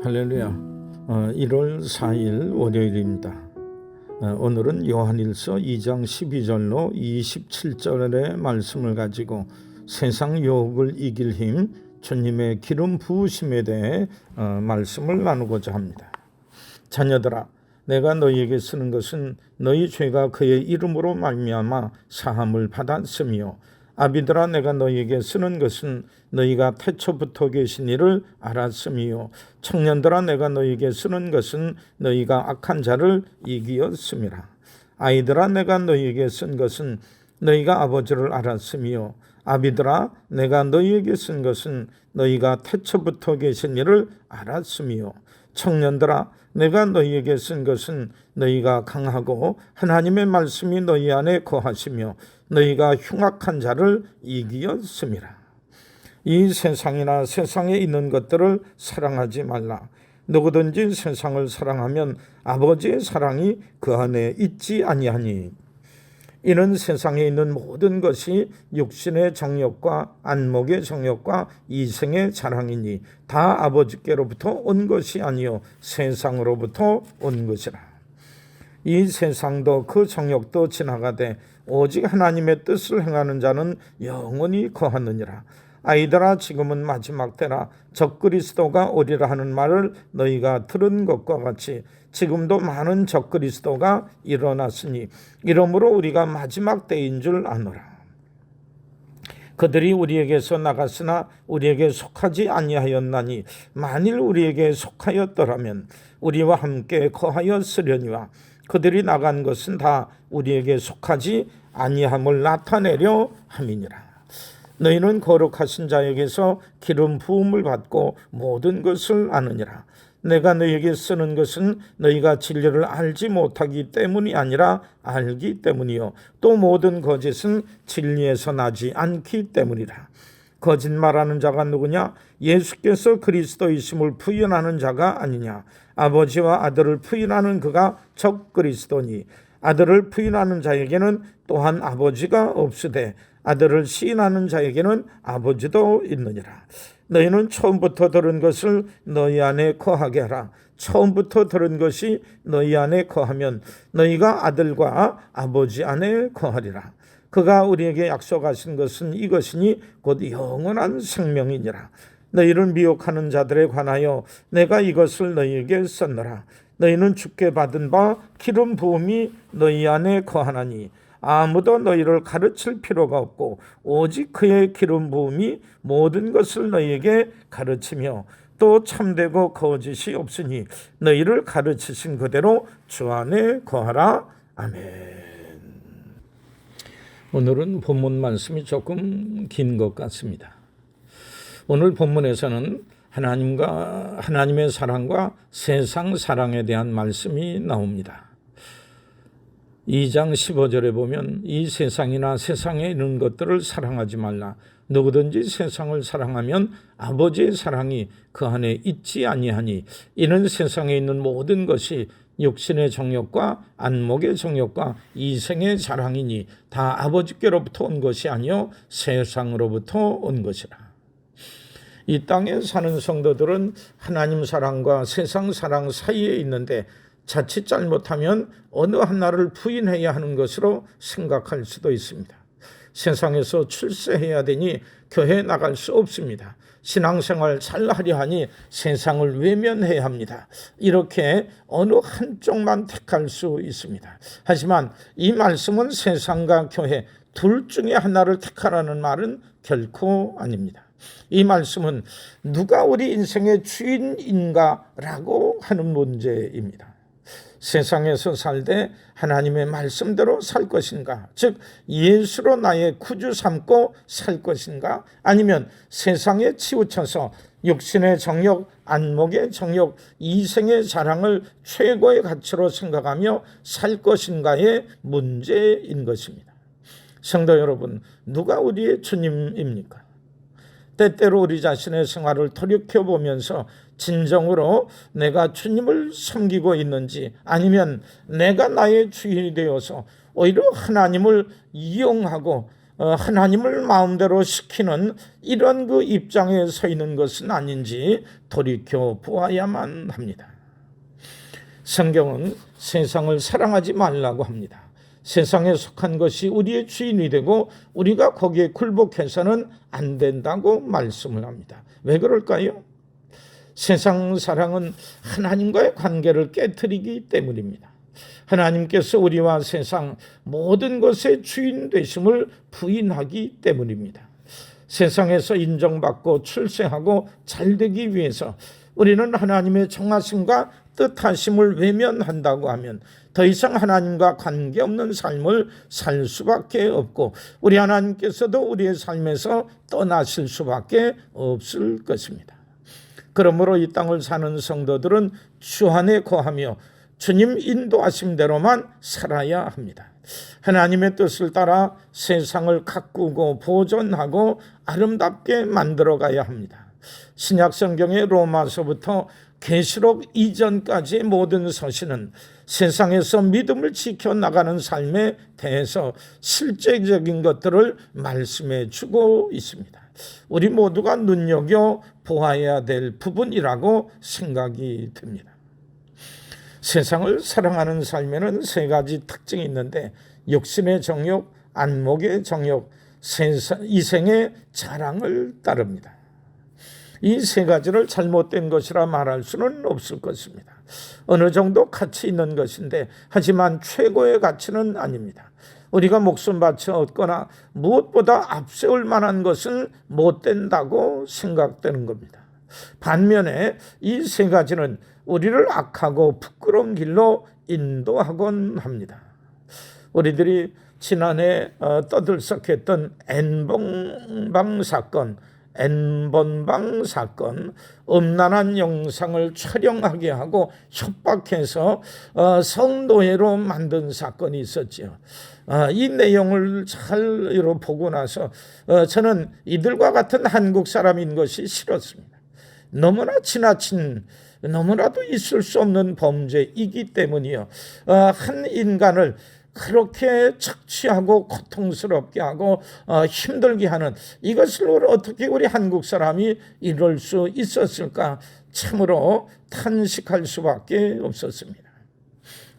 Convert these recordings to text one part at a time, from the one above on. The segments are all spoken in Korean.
할렐루야. 1월 4일 월요일입니다. 오늘은 요한일서 2장 12절로 27절의 말씀을 가지고 세상 유혹을 이길 힘, 주님의 기름 부으심에 대해 말씀을 나누고자 합니다. 자녀들아, 내가 너희에게 쓰는 것은 너희 죄가 그의 이름으로 말미암아 사함을 받았으며, 아비들아, 내가 너희에게 쓰는 것은 너희가 태초부터 계신 이를 알았으며, 청년들아, 내가 너희에게 쓰는 것은 너희가 악한 자를 이기었음이라. 아이들아, 내가 너희에게 쓴 것은 너희가 아버지를 알았으며, 아비들아, 내가 너희에게 쓴 것은 너희가 태초부터 계신 이를 알았으며, 청년들아, 내가 너희에게 쓴 것은 너희가 강하고 하나님의 말씀이 너희 안에 거하시며 너희가 흉악한 자를 이기었음이라. 이 세상이나 세상에 있는 것들을 사랑하지 말라. 누구든지 세상을 사랑하면 아버지의 사랑이 그 안에 있지 아니하니, 이는 세상에 있는 모든 것이 육신의 정욕과 안목의 정욕과 이생의 자랑이니 다 아버지께로부터 온 것이 아니요 세상으로부터 온 것이라. 이 세상도 그 정욕도 지나가되 오직 하나님의 뜻을 행하는 자는 영원히 거하느니라. 아이들아, 지금은 마지막 때라. 적그리스도가 오리라 하는 말을 너희가 들은 것과 같이 지금도 많은 적그리스도가 일어났으니 이러므로 우리가 마지막 때인 줄 아노라. 그들이 우리에게서 나갔으나 우리에게 속하지 아니하였나니 만일 우리에게 속하였더라면 우리와 함께 거하였으려니와 그들이 나간 것은 다 우리에게 속하지 아니함을 나타내려 함이니라. 너희는 거룩하신 자에게서 기름 부음을 받고 모든 것을 아느니라. 내가 너희에게 쓰는 것은 너희가 진리를 알지 못하기 때문이 아니라 알기 때문이요 또 모든 거짓은 진리에서 나지 않기 때문이라. 거짓말하는 자가 누구냐? 예수께서 그리스도이심을 부인하는 자가 아니냐? 아버지와 아들을 부인하는 그가 적그리스도니, 아들을 부인하는 자에게는 또한 아버지가 없으되 아들을 시인하는 자에게는 아버지도 있느니라. 너희는 처음부터 들은 것을 너희 안에 거하게 하라. 처음부터 들은 것이 너희 안에 거하면 너희가 아들과 아버지 안에 거하리라. 그가 우리에게 약속하신 것은 이것이니 곧 영원한 생명이니라. 너희를 미혹하는 자들에 관하여 내가 이것을 너희에게 썼노라. 너희는 주께 받은 바 기름 부음이 너희 안에 거하나니 아무도 너희를 가르칠 필요가 없고 오직 그의 기름 부음이 모든 것을 너희에게 가르치며 또 참되고 거짓이 없으니 너희를 가르치신 그대로 주 안에 거하라. 아멘. 오늘은 본문 말씀이 조금 긴 것 같습니다. 오늘 본문에서는 하나님의 사랑과 세상 사랑에 대한 말씀이 나옵니다. 2장 15절에 보면 이 세상이나 세상에 있는 것들을 사랑하지 말라. 누구든지 세상을 사랑하면 아버지의 사랑이 그 안에 있지 아니하니, 이는 세상에 있는 모든 것이 육신의 정욕과 안목의 정욕과 이생의 자랑이니 다 아버지께로부터 온 것이 아니요 세상으로부터 온 것이라. 이 땅에 사는 성도들은 하나님 사랑과 세상 사랑 사이에 있는데 자칫 잘못하면 어느 하나를 부인해야 하는 것으로 생각할 수도 있습니다. 세상에서 출세해야 되니 교회에 나갈 수 없습니다. 신앙생활 잘하려 하니 세상을 외면해야 합니다. 이렇게 어느 한쪽만 택할 수 있습니다. 하지만 이 말씀은 세상과 교회 둘 중에 하나를 택하라는 말은 결코 아닙니다. 이 말씀은 누가 우리 인생의 주인인가라고 하는 문제입니다. 세상에서 살되 하나님의 말씀대로 살 것인가, 즉 예수로 나의 구주 삼고 살 것인가, 아니면 세상에 치우쳐서 육신의 정욕, 안목의 정욕, 이생의 자랑을 최고의 가치로 생각하며 살 것인가의 문제인 것입니다. 성도 여러분, 누가 우리의 주님입니까? 때때로 우리 자신의 생활을 돌이켜보면서 진정으로 내가 주님을 섬기고 있는지, 아니면 내가 나의 주인이 되어서 오히려 하나님을 이용하고 하나님을 마음대로 시키는 이런 그 입장에 서 있는 것은 아닌지 돌이켜 보아야만 합니다. 성경은 세상을 사랑하지 말라고 합니다. 세상에 속한 것이 우리의 주인이 되고 우리가 거기에 굴복해서는 안 된다고 말씀을 합니다. 왜 그럴까요? 세상 사랑은 하나님과의 관계를 깨트리기 때문입니다. 하나님께서 우리와 세상 모든 것의 주인 되심을 부인하기 때문입니다. 세상에서 인정받고 출세하고 잘되기 위해서 우리는 하나님의 정하심과 뜻하심을 외면한다고 하면 더 이상 하나님과 관계없는 삶을 살 수밖에 없고 우리 하나님께서도 우리의 삶에서 떠나실 수밖에 없을 것입니다. 그러므로 이 땅을 사는 성도들은 주 안에 거하며 주님 인도하심대로만 살아야 합니다. 하나님의 뜻을 따라 세상을 가꾸고 보존하고 아름답게 만들어가야 합니다. 신약 성경의 로마서부터 계시록 이전까지의 모든 서신은 세상에서 믿음을 지켜나가는 삶에 대해서 실제적인 것들을 말씀해 주고 있습니다. 우리 모두가 눈여겨 보아야 될 부분이라고 생각이 듭니다. 세상을 사랑하는 삶에는 세 가지 특징이 있는데 육신의 정욕, 안목의 정욕, 이생의 자랑을 따릅니다. 이 세 가지를 잘못된 것이라 말할 수는 없을 것입니다. 어느 정도 가치 있는 것인데 하지만 최고의 가치는 아닙니다. 우리가 목숨 바쳐 얻거나 무엇보다 앞세울 만한 것은 못 된다고 생각되는 겁니다. 반면에 이 세 가지는 우리를 악하고 부끄러운 길로 인도하곤 합니다. 우리들이 지난해 떠들썩했던 N번방 사건, 음란한 영상을 촬영하게 하고 협박해서 성노예로 만든 사건이 있었죠. 이 내용을 잘 보고 나서 저는 이들과 같은 한국 사람인 것이 싫었습니다. 너무나 지나친 너무나도 있을 수 없는 범죄이기 때문이요. 한 인간을 그렇게 착취하고 고통스럽게 하고 힘들게 하는 이것을 어떻게 우리 한국 사람이 이럴 수 있었을까 참으로 탄식할 수밖에 없었습니다.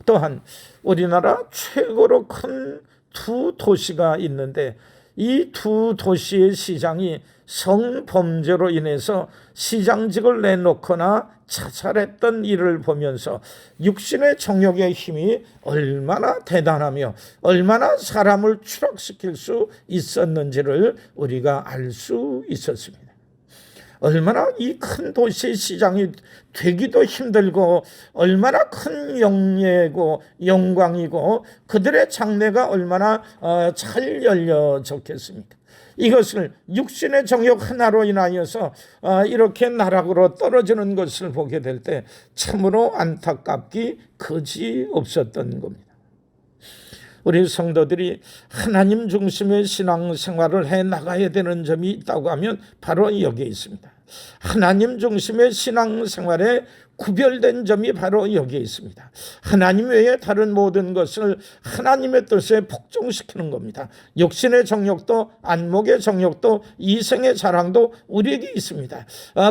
또한 우리나라 최고로 큰 두 도시가 있는데 이 두 도시의 시장이 성범죄로 인해서 시장직을 내놓거나 자살했던 일을 보면서 육신의 정욕의 힘이 얼마나 대단하며 얼마나 사람을 추락시킬 수 있었는지를 우리가 알 수 있었습니다. 얼마나 이 큰 도시의 시장이 되기도 힘들고 얼마나 큰 영예고 영광이고 그들의 장래가 얼마나 잘 열려졌겠습니까? 이것을 육신의 정욕 하나로 인하여서 이렇게 나락으로 떨어지는 것을 보게 될 때 참으로 안타깝기 그지 없었던 겁니다. 우리 성도들이 하나님 중심의 신앙생활을 해나가야 되는 점이 있다고 하면 바로 여기에 있습니다. 하나님 중심의 신앙생활에 구별된 점이 바로 여기에 있습니다. 하나님 외에 다른 모든 것을 하나님의 뜻에 복종시키는 겁니다. 육신의 정욕도 안목의 정욕도 이생의 자랑도 우리에게 있습니다.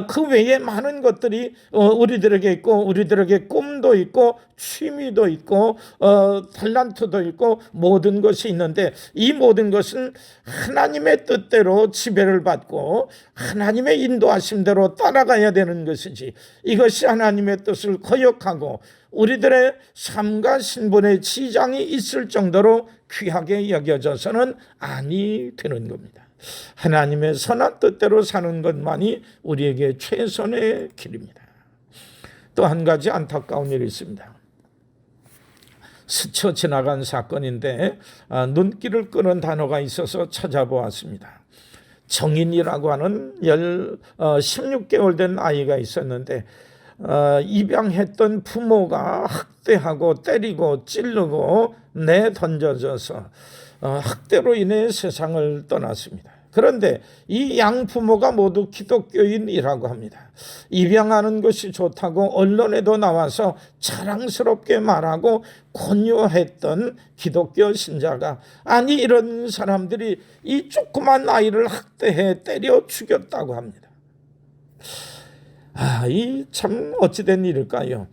그 외에 많은 것들이 우리들에게 있고 우리들에게 꿈도 있고 취미도 있고 탤런트도 있고 모든 것이 있는데 이 모든 것은 하나님의 뜻대로 지배를 받고 하나님의 인도하심대로 따라가야 되는 것이지 이것이 하나님의 뜻을 거역하고 우리들의 삶과 신분의 지장이 있을 정도로 귀하게 여겨져서는 아니 되는 겁니다. 하나님의 선한 뜻대로 사는 것만이 우리에게 최선의 길입니다. 또 한 가지 안타까운 일이 있습니다. 스쳐 지나간 사건인데 눈길을 끄는 단어가 있어서 찾아보았습니다. 정인이라고 하는 16개월 된 아이가 있었는데 입양했던 부모가 학대하고 때리고 찌르고 내던져져서 학대로 인해 세상을 떠났습니다. 그런데 이 양부모가 모두 기독교인이라고 합니다. 입양하는 것이 좋다고 언론에도 나와서 자랑스럽게 말하고 권유했던 기독교 신자가, 아니 이런 사람들이 이 조그만 아이를 학대해 때려 죽였다고 합니다. 이 참 어찌된 일일까요?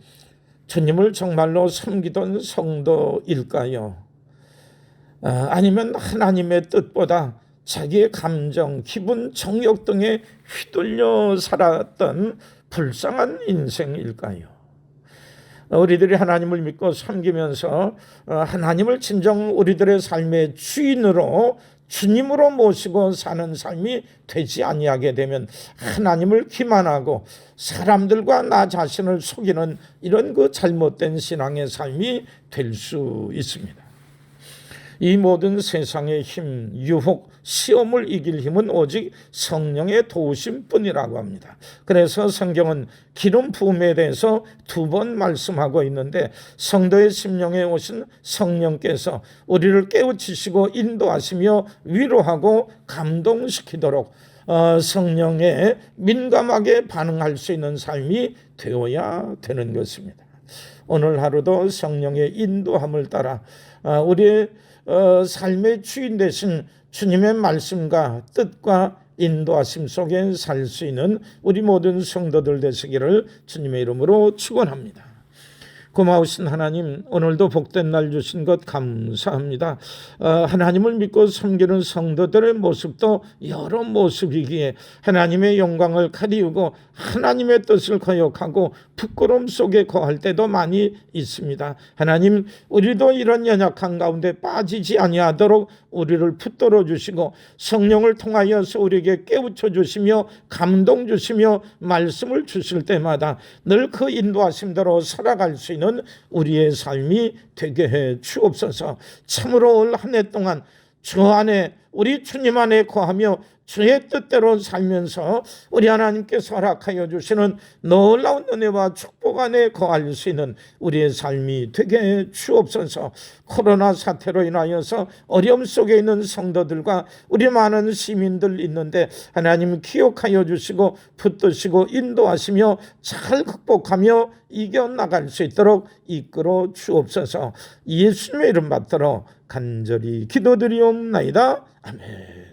주님을 정말로 섬기던 성도일까요? 아니면 하나님의 뜻보다 자기의 감정, 기분, 정욕 등에 휘둘려 살았던 불쌍한 인생일까요? 우리들이 하나님을 믿고 섬기면서 하나님을 진정 우리들의 삶의 주인으로, 주님으로 모시고 사는 삶이 되지 아니하게 되면 하나님을 기만하고 사람들과 나 자신을 속이는 이런 그 잘못된 신앙의 삶이 될 수 있습니다. 이 모든 세상의 힘, 유혹, 시험을 이길 힘은 오직 성령의 도우심뿐이라고 합니다. 그래서 성경은 기름 부음에 대해서 2번 말씀하고 있는데, 성도의 심령에 오신 성령께서 우리를 깨우치시고 인도하시며 위로하고 감동시키도록 성령에 민감하게 반응할 수 있는 삶이 되어야 되는 것입니다. 오늘 하루도 성령의 인도함을 따라 우리의 삶의 주인 되신 주님의 말씀과 뜻과 인도하심 속에 살 수 있는 우리 모든 성도들 되시기를 주님의 이름으로 축원합니다. 고마우신 하나님, 오늘도 복된 날 주신 것 감사합니다. 하나님을 믿고 섬기는 성도들의 모습도 여러 모습이기에 하나님의 영광을 가리우고 하나님의 뜻을 거역하고 부끄러움 속에 거할 때도 많이 있습니다. 하나님, 우리도 이런 연약한 가운데 빠지지 아니하도록 우리를 붙들어 주시고 성령을 통하여서 우리에게 깨우쳐 주시며 감동 주시며 말씀을 주실 때마다 늘 그 인도하심대로 살아갈 수 있는 우리의 삶이 되게 해 주옵소서. 참으로 올 한 해 동안 주 안에, 우리 주님 안에 거하며 주의 뜻대로 살면서 우리 하나님께서 허락하여 주시는 놀라운 은혜와 축복 안에 거할 수 있는 우리의 삶이 되게 해 주옵소서. 코로나 사태로 인하여서 어려움 속에 있는 성도들과 우리 많은 시민들 있는데 하나님 기억하여 주시고 붙드시고 인도하시며 잘 극복하며 이겨나갈 수 있도록 이끌어 주옵소서. 예수님의 이름 받들어 간절히 기도드리옵나이다. 아멘.